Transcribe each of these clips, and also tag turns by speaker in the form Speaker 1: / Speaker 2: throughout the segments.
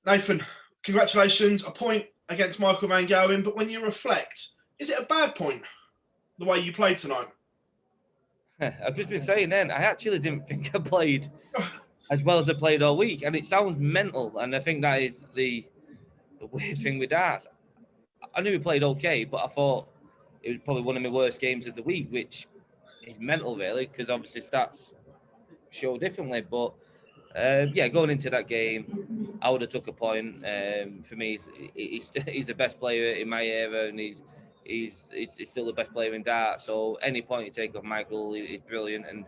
Speaker 1: Nathan, congratulations, a point against Michael van Gerwen, but when you reflect, is it a bad point, the way you played tonight?
Speaker 2: I've just been saying then, I actually didn't think I played as well as I played all week, and it sounds mental, and I think that is the weird thing with darts. I knew we played okay, but I thought it was probably one of my worst games of the week, which is mental, really, because obviously stats show differently, but going into that game, I would have took a point. For me, he's the best player in my era, and he's still the best player in darts. So any point you take off Michael is brilliant, and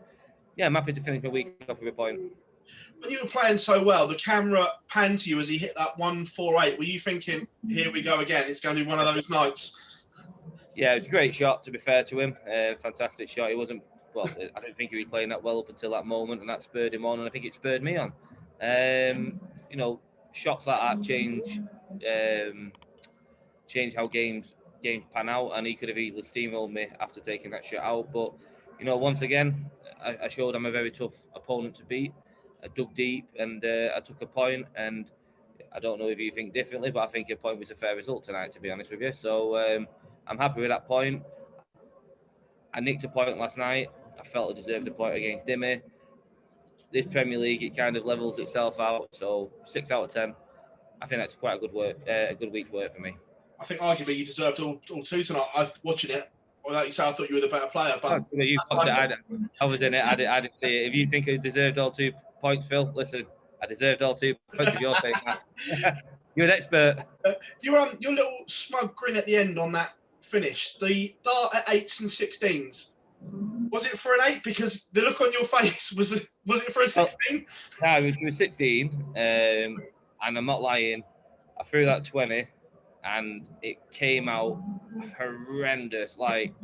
Speaker 2: I'm happy to finish my week off with a point.
Speaker 1: When you were playing so well, the camera panned to you as he hit that 148. Were you thinking, "Here we go again. It's going to be one of those nights"?
Speaker 2: Yeah, it was a great shot. To be fair to him, fantastic shot. He wasn't. Well, I didn't think he was playing that well up until that moment, and that spurred him on, and I think it spurred me on. Shots like that change how games pan out, and he could have easily steamrolled me after taking that shot out. But once again, I showed I'm a very tough opponent to beat. I dug deep, and I took a point, and I don't know if you think differently, but I think a point was a fair result tonight, to be honest with you. So I'm happy with that point. I nicked a point last night. I felt I deserved a point against Dimmy. This Premier League, it kind of levels itself out. So 6 out of 10. I think that's quite a good week's work for me.
Speaker 1: I think arguably you deserved all two tonight. I was watching it. Well, like you said, I thought you were the better player. But
Speaker 2: I was in it. I didn't see it. If you think I deserved all 2 points, Phil, listen, I deserved all 2 points if you're saying that. You're an expert.
Speaker 1: Your little smug grin at the end on that finish, the dart at 8s and 16s, was it for an 8? Because the look on your face, was it for a 16?
Speaker 2: No, it was 16, and I'm not lying. I threw that 20, and it came out horrendous. Like,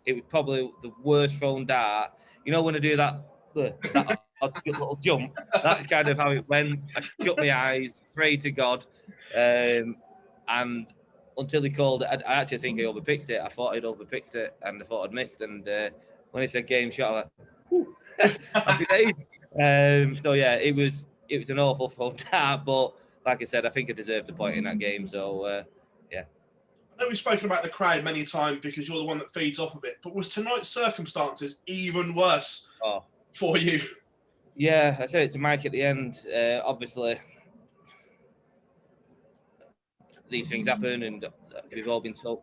Speaker 2: it was probably the worst thrown dart. When I do that little jump, that's kind of how it went. I shut my eyes, prayed to God, and until he called it, I actually think I overpitched it. I thought I'd overpitched it, and I thought I'd missed. And when he said game shot, I'm like, whew, happy days. It was an awful thrown dart, but like I said, I think I deserved a point in that game. So
Speaker 1: I know we've spoken about the crowd many times because you're the one that feeds off of it, but was tonight's circumstances even worse for you?
Speaker 2: Yeah, I said it to Mike at the end. Obviously, these things happen, and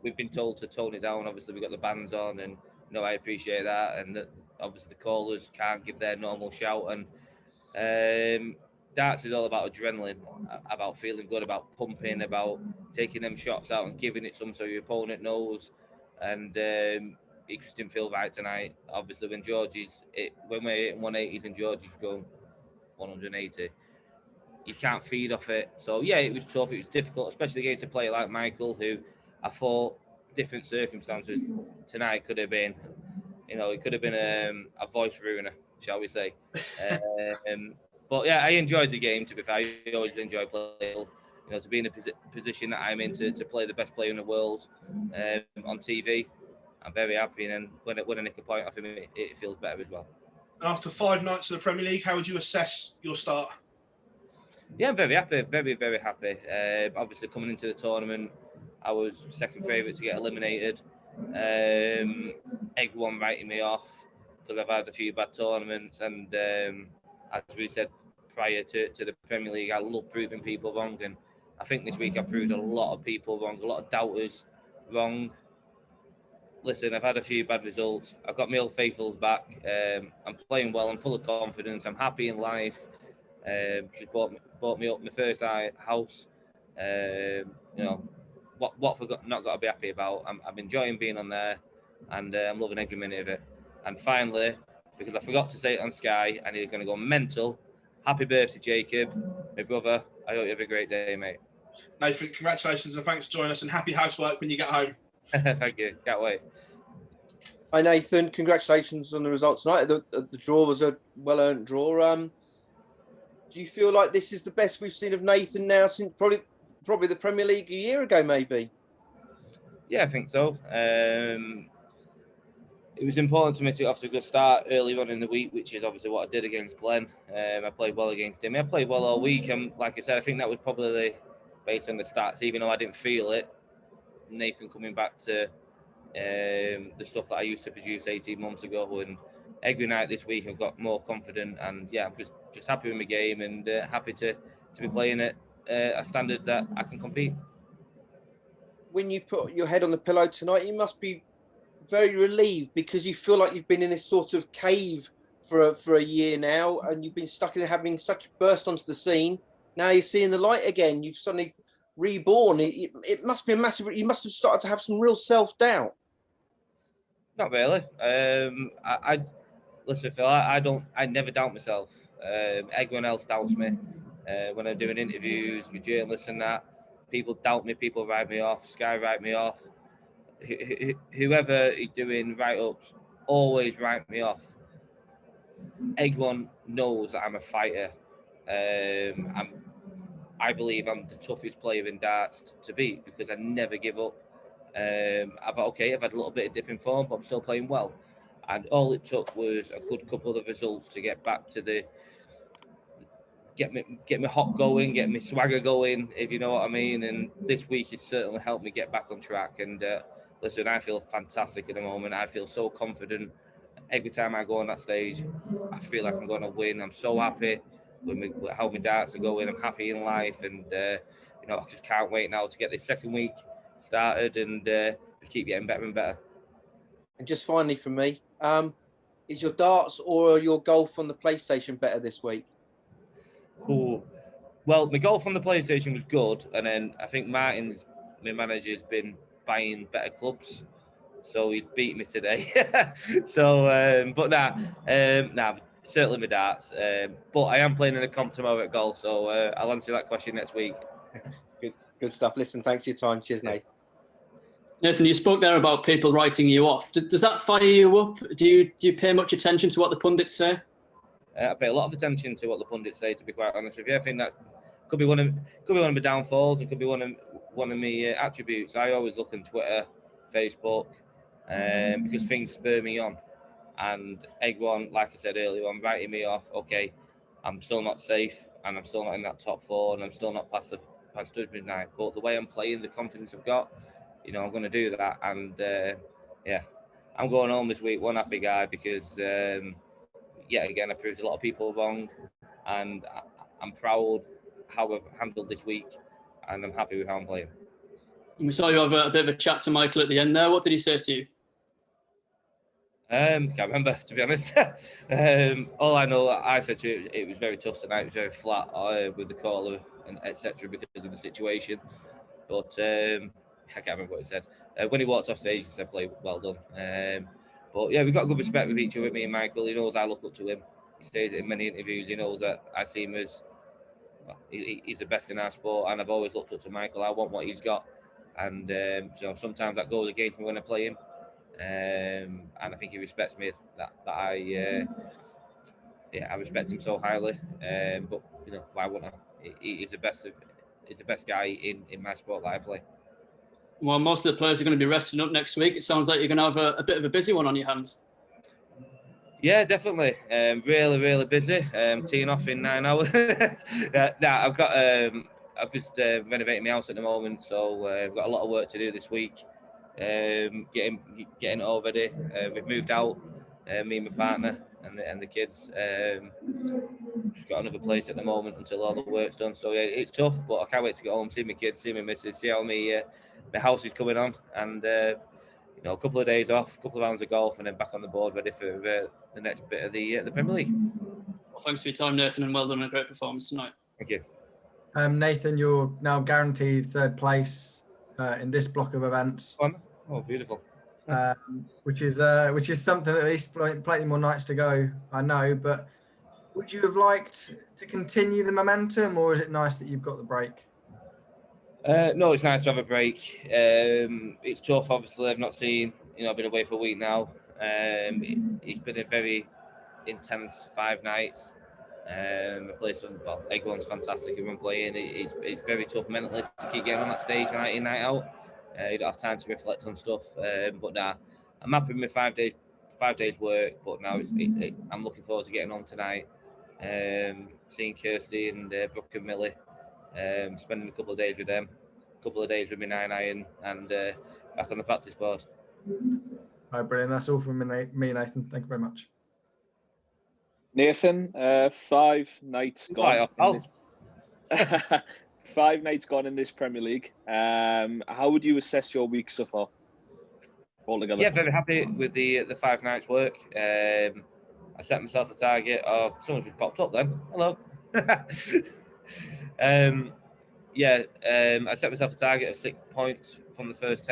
Speaker 2: we've been told to tone it down. Obviously, we've got the bands on, and I appreciate that. And obviously, the callers can't give their normal shout. And darts is all about adrenaline, about feeling good, about pumping, about taking them shots out and giving it some so your opponent knows. And it just didn't feel right tonight. Obviously, when we're hitting 180s and Georgie's going 180, you can't feed off it. So it was tough. It was difficult, especially against a player like Michael, who I thought different circumstances tonight could have been. It could have been a voice ruiner, shall we say? But I enjoyed the game. To be fair, I always enjoy playing. To be in a position that I'm in to play the best player in the world on TV, I'm very happy. And then when I nick a point off him, it feels better as well.
Speaker 1: And after 5 nights in the Premier League, how would you assess your start?
Speaker 2: Yeah, I'm very happy, very, very happy. Obviously, coming into the tournament, I was second favourite to get eliminated. Everyone writing me off because I've had a few bad tournaments, and as we said prior to the Premier League, I love proving people wrong, and I think this week I proved a lot of people wrong, a lot of doubters wrong. Listen, I've had a few bad results. I've got my old faithfuls back. I'm playing well. I'm full of confidence. I'm happy in life. Just bought me up my first house. What I've not got to be happy about. I'm enjoying being on there, and I'm loving every minute of it. And finally, because I forgot to say it on Sky, and he's going to go mental. Happy birthday, Jacob, my brother. I hope you have a great day, mate.
Speaker 1: Nathan, congratulations and thanks for joining us, and happy housework when you get home.
Speaker 2: Thank you. Can't wait.
Speaker 3: Hi, Nathan. Congratulations on the results tonight. The draw was a well-earned draw. Do you feel like this is the best we've seen of Nathan now since probably the Premier League a year ago, maybe?
Speaker 2: Yeah, I think so. It was important to me to get off to a good start early on in the week, which is obviously what I did against Glenn. I played well against him. I played well all week, and like I said, I think that was probably based on the stats, even though I didn't feel it. Nathan coming back to the stuff that I used to produce 18 months ago, and every night this week I've got more confident, and yeah, I'm just happy with my game and happy to be playing at a standard that I can compete.
Speaker 3: When you put your head on the pillow tonight, you must be very relieved because you feel like you've been in this sort of cave for a year now, and you've been stuck in having such burst onto the scene. Now you're seeing the light again. You've suddenly reborn. It must be a massive. You must have started to have some real self-doubt.
Speaker 2: Not really. I listen, Phil. I never doubt myself. Everyone else doubts me. When I'm doing interviews with journalists and that, people doubt me. People write me off. Sky write me off. Whoever is doing write-ups always write me off. Everyone knows that I'm a fighter. I believe I'm the toughest player in darts to beat because I never give up. I've had a little bit of dip in form, but I'm still playing well. And all it took was a good couple of results to get back to get me hot going, get me swagger going, if you know what I mean. And this week has certainly helped me get back on track. And listen, I feel fantastic at the moment. I feel so confident. Every time I go on that stage, I feel like I'm going to win. I'm so happy with how my darts are going. I'm happy in life, and I just can't wait now to get this second week started and keep getting better and better.
Speaker 3: And just finally for me, is your darts or your golf on the PlayStation better this week?
Speaker 2: Ooh. Well, my golf on the PlayStation was good, and then I think Martin's, my manager, has been buying better clubs, so he beat me today. So, but certainly my darts. But I am playing in a comp tomorrow at golf, so I'll answer that question next week.
Speaker 3: Good stuff. Listen, thanks for your time. Cheers, Nate.
Speaker 4: Nathan, you spoke there about people writing you off. Does that fire you up? Do you pay much attention to what the pundits say?
Speaker 2: I pay a lot of attention to what the pundits say, to be quite honest with you. I think that could be one of my downfalls. It could be one of my attributes. I always look on Twitter, Facebook, because things spur me on. And everyone, like I said earlier, I'm writing me off. Okay, I'm still not safe, and I'm still not in that top four, and I'm still not past judgment night. But the way I'm playing, the confidence I've got, I'm going to do that. And I'm going home this week one happy guy because. Yet again, I proved a lot of people wrong, and I'm proud how I've handled this week, and I'm happy with how I'm playing.
Speaker 4: And we saw you have a bit of a chat to Michael at the end there. What did he say to you?
Speaker 2: Can't remember, to be honest. All I know, I said to you, it was very tough tonight. It was very flat with the caller and etc. because of the situation. But I can't remember what he said. When he walked off stage, he said, "Play well done." But yeah, we've got good respect with each other, me and Michael. He knows I look up to him. He stays in many interviews. He knows that I see him as he's the best in our sport, and I've always looked up to Michael. I want what he's got, and sometimes that goes against me when I play him. And I think he respects me that I respect him so highly. But why wouldn't I? He's the best guy in my sport that I play.
Speaker 4: Well, most of the players are going to be resting up next week. It sounds like you're going to have a bit of a busy one on your hands.
Speaker 2: Yeah, definitely. Really, really busy. Teeing off in 9 hours. I've got. I've just renovating my house at the moment, so I've got a lot of work to do this week. Getting it all ready. We've moved out. Me and my partner and the kids. Just got another place at the moment until all the work's done. So yeah, it's tough, but I can't wait to get home, see my kids, see my missus, see how my house is coming on, and a couple of days off, a couple of rounds of golf, and then back on the board, ready for the next bit of the Premier League.
Speaker 4: Well, thanks for your time, Nathan, and well done on a great performance tonight.
Speaker 2: Thank you.
Speaker 5: Nathan, you're now guaranteed third place in this block of events.
Speaker 2: Oh, beautiful.
Speaker 5: Which is something, at least plenty more nights to go, I know. But would you have liked to continue the momentum, or is it nice that you've got the break?
Speaker 2: No, it's nice to have a break. It's tough, obviously. I've not seen, I've been away for a week now. It's been a very intense 5 nights. Everyone's fantastic. Everyone playing. It's very tough mentally to keep getting on that stage night in, night out. You don't have time to reflect on stuff. But I'm happy with my 5 days work, but now I'm looking forward to getting home tonight, seeing Kirsty and Brooke and Millie, spending a couple of days with them, a couple of days with my 9 iron, and back on the practice board.
Speaker 5: All right, brilliant. That's all from me, Nathan. Thank you very much.
Speaker 6: Nathan, 5 nights gone.
Speaker 2: Right,
Speaker 6: 5 nights gone in this Premier League. How would you assess your week so far? Altogether?
Speaker 2: Yeah, very happy with the 5 nights work. I set myself a target of someone's just popped up then. Hello. I set myself a target of 6 points from the first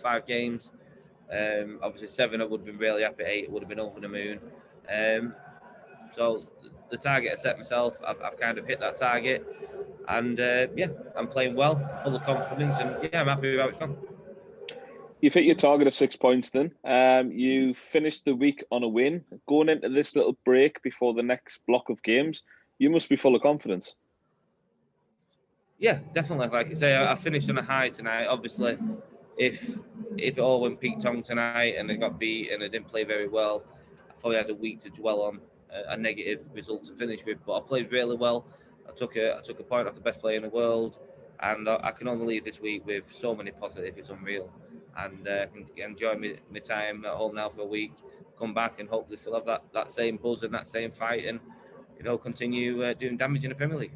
Speaker 2: 5 games. Obviously 7 I would have been really happy, 8 would have been over the moon. So the target I set myself, I've kind of hit that target, and I'm playing well, full of confidence, and I'm happy with how it's gone.
Speaker 6: You've hit your target of 6 points then. You finished the week on a win. Going into this little break before the next block of games, you must be full of confidence.
Speaker 2: Yeah, definitely. Like I say, I finished on a high tonight. Obviously, if it all went peak tongue tonight and I got beat and I didn't play very well, I probably had a week to dwell on a negative result to finish with. But I played really well. I took a point off the best player in the world, and I can only leave this week with so many positives. It's unreal, and can enjoy my time at home now for a week. Come back and hopefully still have that same buzz and that same fight, and continue doing damage in the Premier League.